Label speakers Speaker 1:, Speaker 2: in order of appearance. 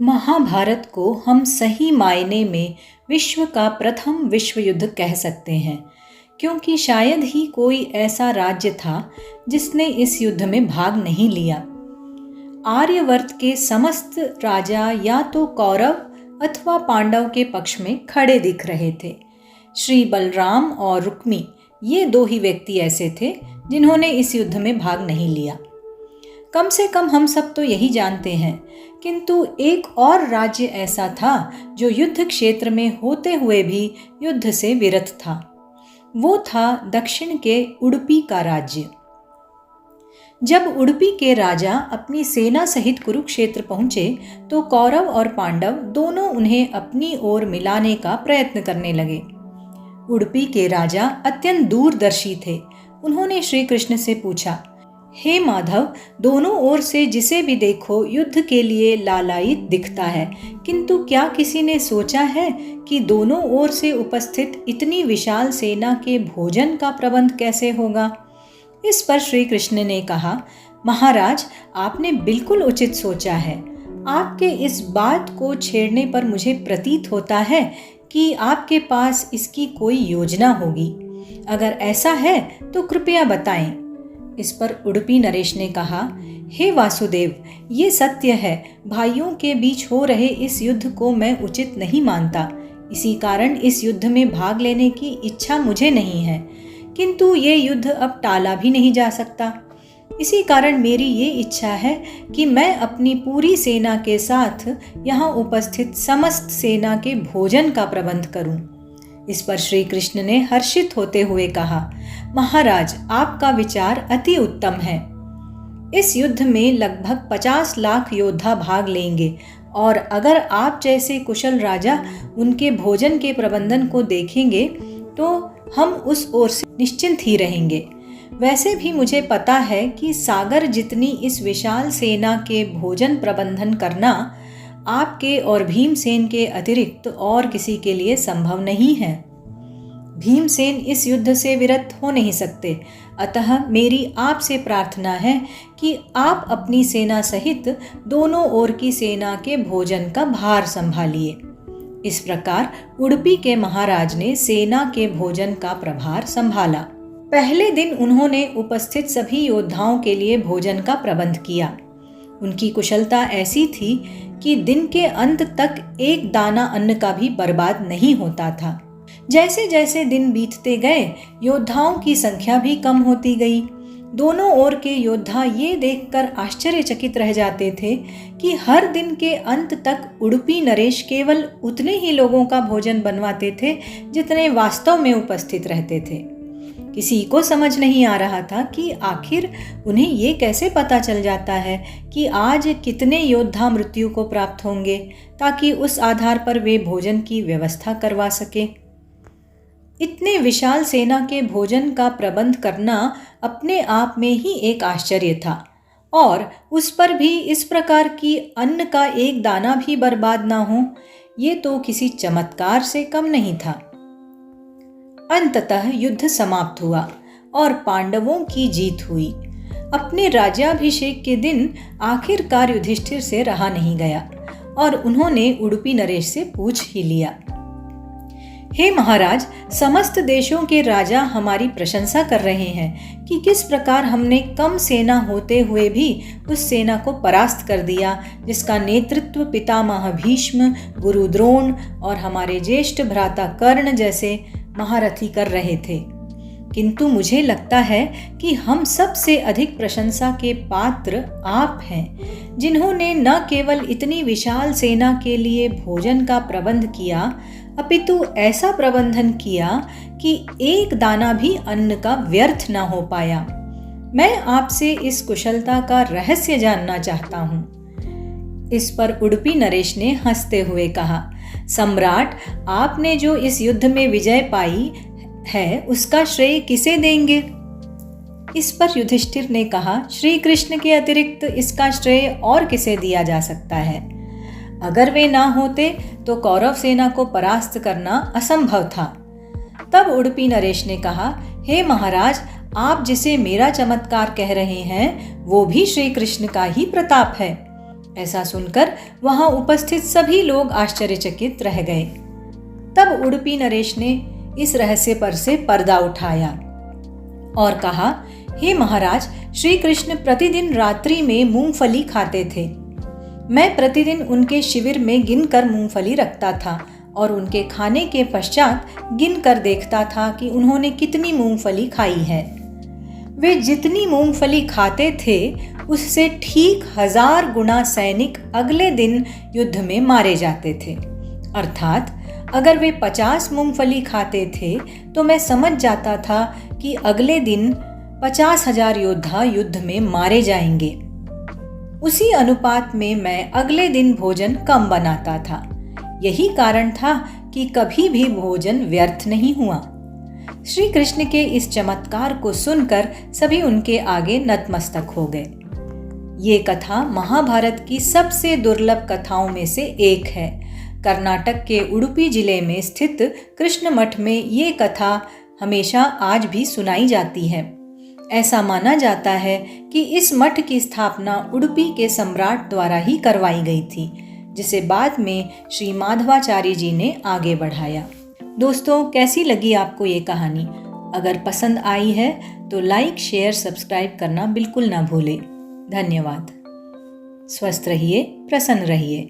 Speaker 1: महाभारत को हम सही मायने में विश्व का प्रथम विश्व युद्ध कह सकते हैं, क्योंकि शायद ही कोई ऐसा राज्य था जिसने इस युद्ध में भाग नहीं लिया। आर्यवर्त के समस्त राजा या तो कौरव अथवा पांडव के पक्ष में खड़े दिख रहे थे। श्री बलराम और रुक्मी ये दो ही व्यक्ति ऐसे थे जिन्होंने इस युद्ध में भाग नहीं लिया। कम से कम हम सब तो यही जानते हैं, किंतु एक और राज्य ऐसा था जो युद्ध क्षेत्र में होते हुए भी युद्ध से विरत था। वो था दक्षिण के उडुपी का राज्य। जब उडुपी के राजा अपनी सेना सहित कुरुक्षेत्र पहुंचे तो कौरव और पांडव दोनों उन्हें अपनी ओर मिलाने का प्रयत्न करने लगे। उडुपी के राजा अत्यंत दूरदर्शी थे। उन्होंने श्री कृष्ण से पूछा, हे माधव, दोनों ओर से जिसे भी देखो युद्ध के लिए लालायित दिखता है, किंतु क्या किसी ने सोचा है कि दोनों ओर से उपस्थित इतनी विशाल सेना के भोजन का प्रबंध कैसे होगा? इस पर श्री कृष्ण ने कहा, महाराज, आपने बिल्कुल उचित सोचा है। आपके इस बात को छेड़ने पर मुझे प्रतीत होता है कि आपके पास इसकी कोई योजना होगी। अगर ऐसा है तो कृपया बताएं। इस पर उडुपी नरेश ने कहा, हे वासुदेव, ये सत्य है, भाइयों के बीच हो रहे इस युद्ध को मैं उचित नहीं मानता। इसी कारण इस युद्ध में भाग लेने की इच्छा मुझे नहीं है, किंतु ये युद्ध अब टाला भी नहीं जा सकता। इसी कारण मेरी ये इच्छा है कि मैं अपनी पूरी सेना के साथ यहाँ उपस्थित समस्त सेना के भोजन का प्रबंध करूं। इस पर श्री कृष्ण ने हर्षित होते हुए कहा, महाराज, आपका विचार अति उत्तम है। इस युद्ध में लगभग 50 लाख योद्धा भाग लेंगे और अगर आप जैसे कुशल राजा उनके भोजन के प्रबंधन को देखेंगे तो हम उस ओर से निश्चिंत ही रहेंगे। वैसे भी मुझे पता है कि सागर जितनी इस विशाल सेना के भोजन प्रबंधन करना आपके और भीमसेन के अतिरिक्त और किसी के लिए संभव नहीं है। भीमसेन इस युद्ध से विरत हो नहीं सकते, अतः मेरी आपसे प्रार्थना है कि आप अपनी सेना सहित दोनों ओर की सेना के भोजन का भार संभालिए। इस प्रकार उडुपी के महाराज ने सेना के भोजन का प्रभार संभाला। पहले दिन उन्होंने उपस्थित सभी योद्धाओं के लिए भोजन का प्रबंध किया। उनकी कुशलता ऐसी थी कि दिन के अंत तक एक दाना अन्न का भी बर्बाद नहीं होता था। जैसे जैसे दिन बीतते गए, योद्धाओं की संख्या भी कम होती गई। दोनों ओर के योद्धा ये देखकर आश्चर्यचकित रह जाते थे कि हर दिन के अंत तक उडुपी नरेश केवल उतने ही लोगों का भोजन बनवाते थे जितने वास्तव में उपस्थित रहते थे। किसी को समझ नहीं आ रहा था कि आखिर उन्हें ये कैसे पता चल जाता है कि आज कितने योद्धा मृत्यु को प्राप्त होंगे, ताकि उस आधार पर वे भोजन की व्यवस्था करवा सके। इतने विशाल सेना के भोजन का प्रबंध करना अपने आप में ही एक आश्चर्य था, और उस पर भी इस प्रकार की अन्न का एक दाना भी बर्बाद ना हो, ये तो किसी चमत्कार से कम नहीं था। अंततः युद्ध समाप्त हुआ और पांडवों की जीत हुई। अपने राज्याभिषेक के दिन आखिरकार युधिष्ठिर से रहा नहीं गया और उन्होंने उडुपी नरेश से पूछ ही लिया, हे महाराज, समस्त देशों के राजा हमारी प्रशंसा कर रहे हैं कि किस प्रकार हमने कम सेना होते हुए भी उस सेना को परास्त कर दिया जिसका नेतृत्व पितामह भीष्म, गुरु द्रोण और हमारे ज्येष्ठ भ्राता कर्ण जैसे महारथी कर रहे थे। किंतु मुझे लगता है कि हम सबसे अधिक प्रशंसा के पात्र आप हैं, जिन्होंने न केवल इतनी विशाल सेना के लिए भोजन का प्रबंध किया, अपितु ऐसा प्रबंधन किया कि एक दाना भी अन्न का व्यर्थ न हो पाया। मैं आपसे इस कुशलता का रहस्य जानना चाहता हूँ। इस पर उडुपी नरेश ने हंसते हुए कहा, सम्राट, आपने जो इस युद्ध में विजय पाई है उसका श्रेय किसे देंगे? इस पर युधिष्ठिर ने कहा, श्री कृष्ण के अतिरिक्त इसका श्रेय और किसे दिया जा सकता है? अगर वे ना होते तो कौरव सेना को परास्त करना असंभव था। तब उडुपी नरेश ने कहा, हे महाराज, आप जिसे मेरा चमत्कार कह रहे हैं वो भी श्री कृष्ण का ही प्रताप है। ऐसा सुनकर वहां उपस्थित सभी लोग आश्चर्यचकित रह गए। तब उडुपी नरेश ने इस रहस्य पर से पर्दा उठाया और कहा, हे महाराज, श्री कृष्ण प्रतिदिन रात्रि में मूंगफली खाते थे। मैं प्रतिदिन उनके शिविर में गिनकर मूंगफली रखता था और उनके खाने के पश्चात गिनकर देखता था कि उन्होंने कितनी मूंगफली खाई है। वे जितनी मूंगफली खाते थे उससे ठीक 1000 गुना सैनिक अगले दिन युद्ध में मारे जाते थे। अर्थात अगर वे 50 मूंगफली खाते थे तो मैं समझ जाता था कि अगले दिन 50,000 योद्धा युद्ध में मारे जाएंगे। उसी अनुपात में मैं अगले दिन भोजन कम बनाता था। यही कारण था कि कभी भी भोजन व्यर्थ नहीं हुआ। श्री कृष्ण के इस चमत्कार को सुनकर सभी उनके आगे नतमस्तक हो गए। ये कथा महाभारत की सबसे दुर्लभ कथाओं में से एक है। कर्नाटक के उडुपी जिले में स्थित कृष्ण मठ में ये कथा हमेशा आज भी सुनाई जाती है। ऐसा माना जाता है कि इस मठ की स्थापना उडुपी के सम्राट द्वारा ही करवाई गई थी, जिसे बाद में श्री माधवाचार्य जी ने आगे बढ़ाया। दोस्तों, कैसी लगी आपको ये कहानी? अगर पसंद आई है तो लाइक, शेयर, सब्सक्राइब करना बिल्कुल ना भूलें। धन्यवाद। स्वस्थ रहिए, प्रसन्न रहिए।